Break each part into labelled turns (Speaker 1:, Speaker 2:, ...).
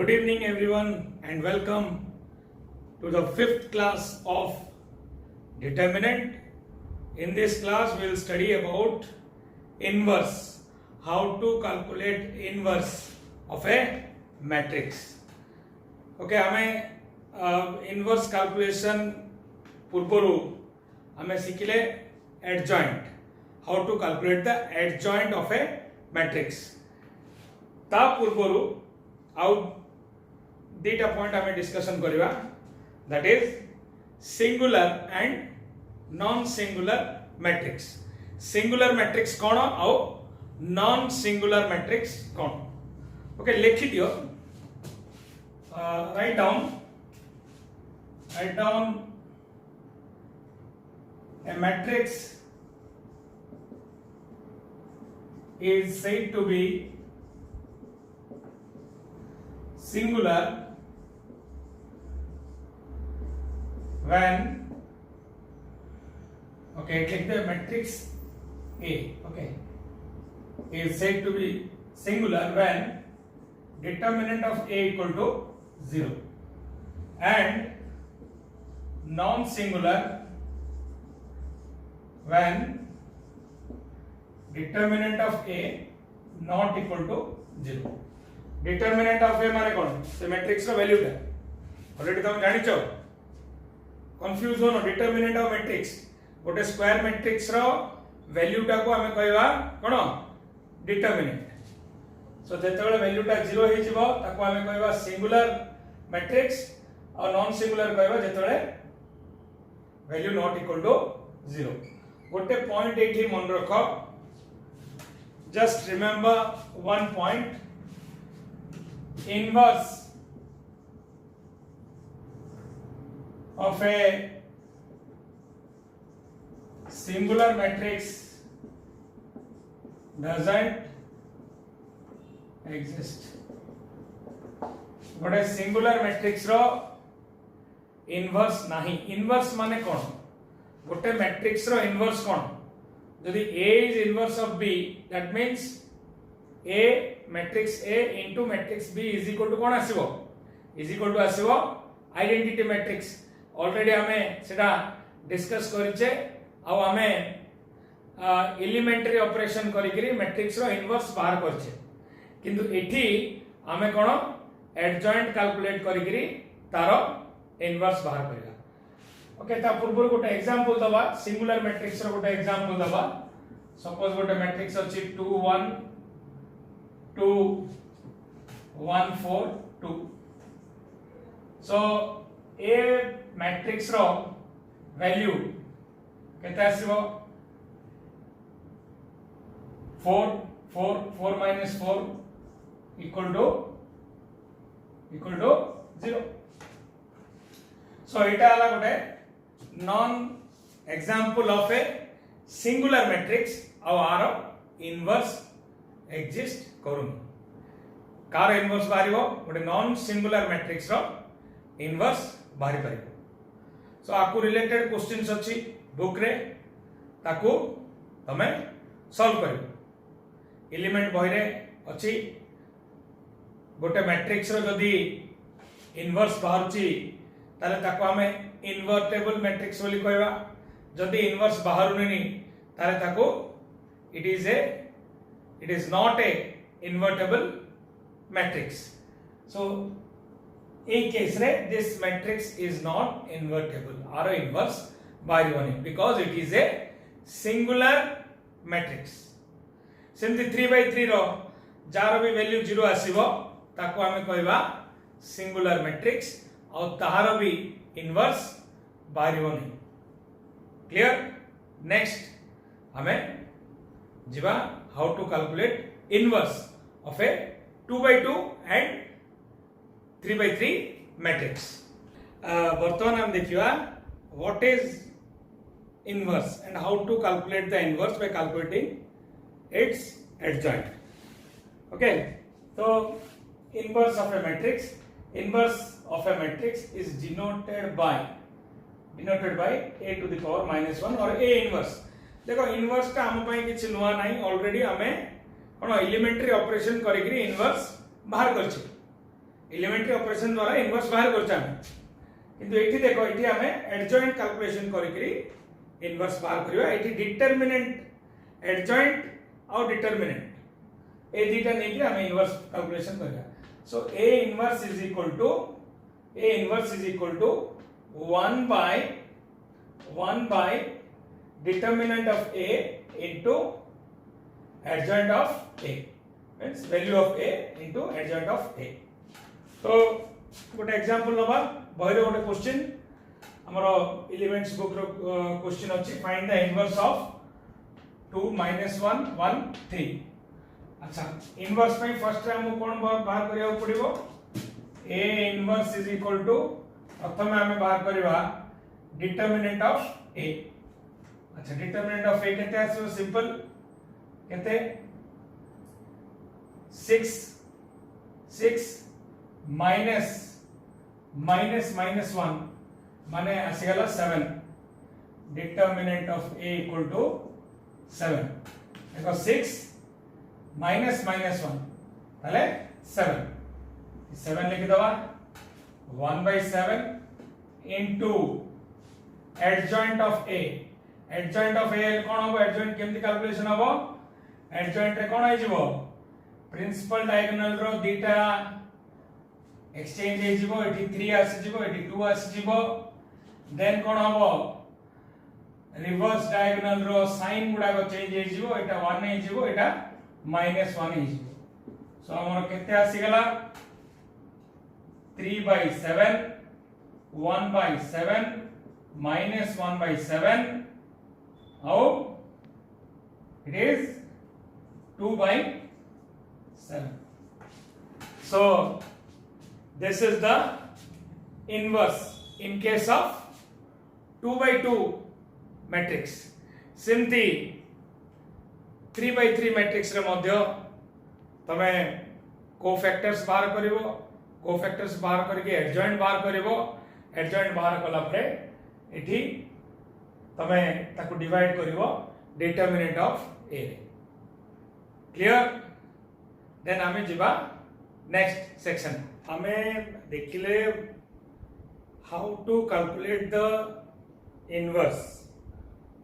Speaker 1: Good evening everyone and welcome to the fifth class of determinant. In this class we will study about inverse, how to calculate inverse of a matrix. Okay, हमें inverse calculation पूर्वरु हमें शिखिले adjoint, how to calculate the adjoint of a matrix. ता पूर्वरु आउ दीटा point आमे discussion करिवा, that is singular and non singular matrix. Singular matrix कोन आउ नॉन सिंगुलर मैट्रिक्स कोन. ओके, लिखि दियो. Write down a matrix is said to be singular when, okay, take the matrix A, okay, is said to be singular when determinant of A equal to 0 and non-singular when determinant of A not equal to 0. Determinant of A माने कोन से matrix रो value टा already तुम जानि छो. Confuse होनो. Determinant of matrix गोटे स्क्वायर मैट्रिक्स रो वैल्यू टा को हमें कहवा कोन डिटरमिनेंट. सो जेतेबेले वैल्यू टा 0 हे जिवो ताको हमें कहवा सिंगुलर मैट्रिक्स और नॉन सिंगुलर कहवा जेतेबेले वैल्यू नॉट इक्वल टू 0. गोटे पॉइंट एठी मन रखो. Just remember one point. Inverse of a singular matrix doesn't exist. गोटे सिंगुलर मैट्रिक्स रो इनवर्स नाही. इनवर्स माने कोन? गोटे मैट्रिक्स रो इनवर्स कोन? यदि A is inverse of B, that means A matrix A into matrix B is equal to कोन आसीबो? is equal to आसीबो आइडेंटिटी मैट्रिक्स. ऑलरेडी हमें सेटा डिस्कस करिचे. आ हमें एलिमेंटरी ऑपरेशन करिकरी मैट्रिक्स रो इनवर्स बाहर करछे. किंतु एठी हमें कोन एडजॉइंट कैलकुलेट करिकरी तारो इनवर्स बाहर करिया. ओके, ता पूर्व गोटे एग्जांपल दबा. सिंगुलर मैट्रिक्स रो गोटे एग्जांपल दबा. सपोज गोटे मैट्रिक्स अछि 2 1 2 1 4 2. so a matrix row value केते आसीबो 4 4 4 minus 4 equal to 0. so एटा आला गोटे non example of a singular matrix. आ आरो इनवर्स एग्जिस्ट करूँ. कार इनवर्स बाहर गोटे नॉन सिंगुलर मैट्रिक्स रो इनवर्स बाहरी पार. सो आकु रिलेटेड क्वेश्चंस अछि बुक रे, ताकू तमे सॉल्व करियो. एलिमेंट बही रे अछि. गोटे मैट्रिक्स रो जदी इनवर्स बाहरची ताले ताकू हमें इनवर्टेबल मैट्रिक्स बोली कहबा. जदी इनवर्स बाहरुनी ताले ताकू it is not a invertible matrix. so in case re this matrix is not invertible or inverse by one because it is a singular matrix. सेमती 3/3 रो जार भी वैल्यू 0 आसीबो ताको हमें कहबा सिंगुलर मैट्रिक्स और ताहार भी इनवर्स बाहरिबो नहीं. क्लियर. नेक्स्ट हमें जिबा how to calculate inverse of a 2/2 and 3/3 matrix. वर्तमान हम देखिवा what is inverse and how to calculate the inverse by calculating its adjoint. Okay, so inverse of a matrix is denoted by a to the power -1 or a inverse. देखो inverse का हम पई किछ नुवा नाही. Already हमें कोन elementary operation करिकरी inverse बाहर करछि. एलिमेंटरी ऑपरेशन द्वारा इनवर्स बाहर करछा किंतु एठी देखो एठी हमें एडजॉइंट कैलकुलेशन करिकरी इनवर्स बाहर करियो एठी डिटरमिनेंट एडजॉइंट और डिटरमिनेंट ए दुटा नै कि हमें इनवर्स कैलकुलेशन करबा so A inverse is equal to 1 by determinant of A into adjoint of A means value of A into adjoint of A. So गोटे एग्जांपल नबा बहिरे गोटे क्वेश्चन हमरो एलिमेंट्स बुक रो क्वेश्चन अछि फाइंड द इनवर्स ऑफ 2 - 1 1 3. अच्छा inverse पे first time हम कोन बाहर करिया पड़िबो A inverse is equal to प्रथम हमें बाहर करबा डिटरमिनेंट ऑफ A. अच्छा डिटरमिनेंट ऑफ A केते आसो सिंपल केते 6 minus 1 माने आसीगला 7 determinant of A equal to 7 देखो 6 minus 1 ताले 7 लिख दवा 1/7 into adjoint of A कोन हो adjoint केमति कैलकुलेशन हो adjoint रे कोन आइ जिवो प्रिंसिपल डायगोनल रो दीटा एक्सचेंज हे जिवो एठी 3 आसी जिवो एठी 2 आसी जिवो देन कोन हो रिवर्स डायगोनल रो साइन गुडा को चेंज हे जिवो एटा 1 हे जिवो एटा -1 हे जिवो सो हमर केते आसी गला 3/7 1/7 -1/7 how it is 2/7. So this is the inverse in case of 2/2 matrix. सिमती 3/3 matrix रे मध्य तमे कोफैक्टर्स बाहर करिवो कोफैक्टर्स बाहर करके एडजॉइंट बाहर करिवो एडजॉइंट बाहर कला परे एठी तमे ताको डिवाइड करिवो determinant of A clear then हमें जिबा नेक्स्ट सेक्शन हमें देखिले how to calculate the inverse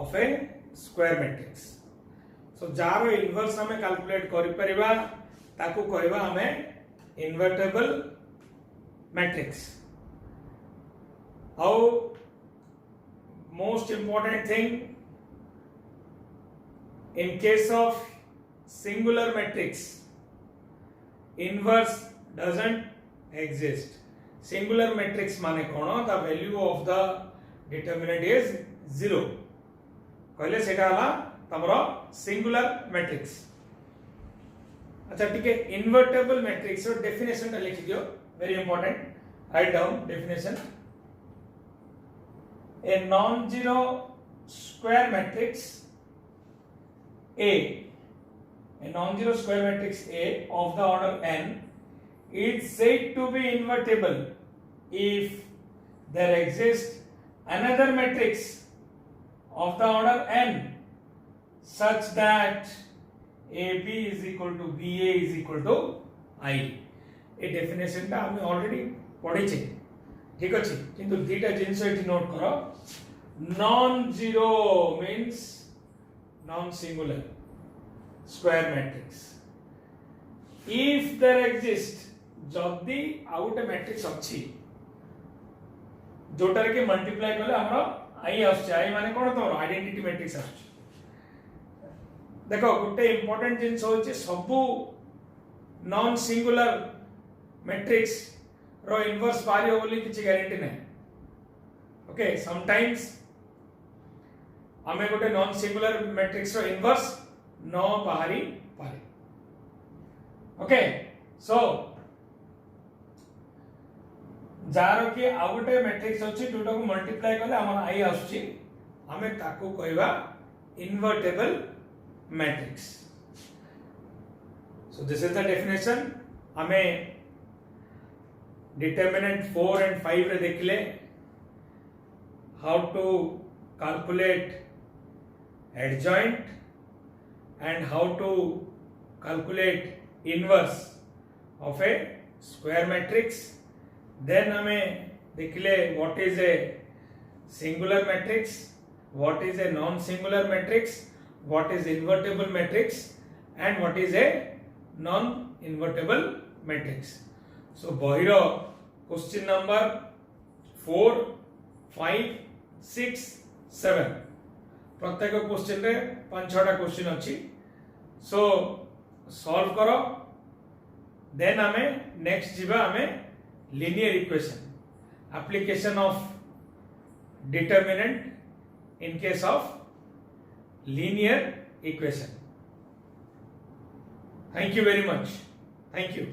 Speaker 1: of a square matrix so जारो इनवर्स हमें कैलकुलेट करि परिबा ताको कहबा हमें invertible matrix how most important thing in case of singular matrix inverse doesn't exist singular matrix माने कोन the value of the determinant is 0 कहले सेटा हला तमरो singular matrix अच्छा ठीक है invertible matrix रो डेफिनेशन ता लिखि दियो very important write down definition a non-zero square matrix A of the order n is said to be invertible if there exists another matrix of the order n such that AB is equal to BA is equal to I. A definition ता हम already पढ़ी छे ठीक अछि किंतु दीटा जिंस एठी note करो non zero means non singular square matrix if there exist जदी आउट मैट्रिक्स अछि जोटर के मल्टीप्लाई करले हमरो आई आछे आई माने कोन तोर आइडेंटिटी मैट्रिक्स आछे देखो गुटे इंपोर्टेंट जिंस होचे सबु नॉन सिंगुलर मैट्रिक्स रो इनवर्स बाहरी बोली किछि गारंटी नै ओके समटाइम्स हमें गोटे नॉन सिंगुलर मैट्रिक्स रो इनवर्स नो बाहरी पारे ओके सो जारो के आ गोटे मैट्रिक्स अछि दुटा को मल्टीप्लाई करले हमर आई आछी हमें ताको कहबा invertible matrix so this is the definition हमें determinant 4 and 5 रे देखले how to calculate adjoint and how to calculate inverse of a square matrix, then हमें देखिले what is a singular matrix, what is a non singular matrix, what is invertible matrix and what is a non invertible matrix. So बहिर question number 4, 5, 6, 7 प्रत्येक question रे 5-6टा question अच्छी. सो solve करो, then हमें next जीवा हमें linear equation, application of determinant in case of linear equation. Thank you very much. Thank you.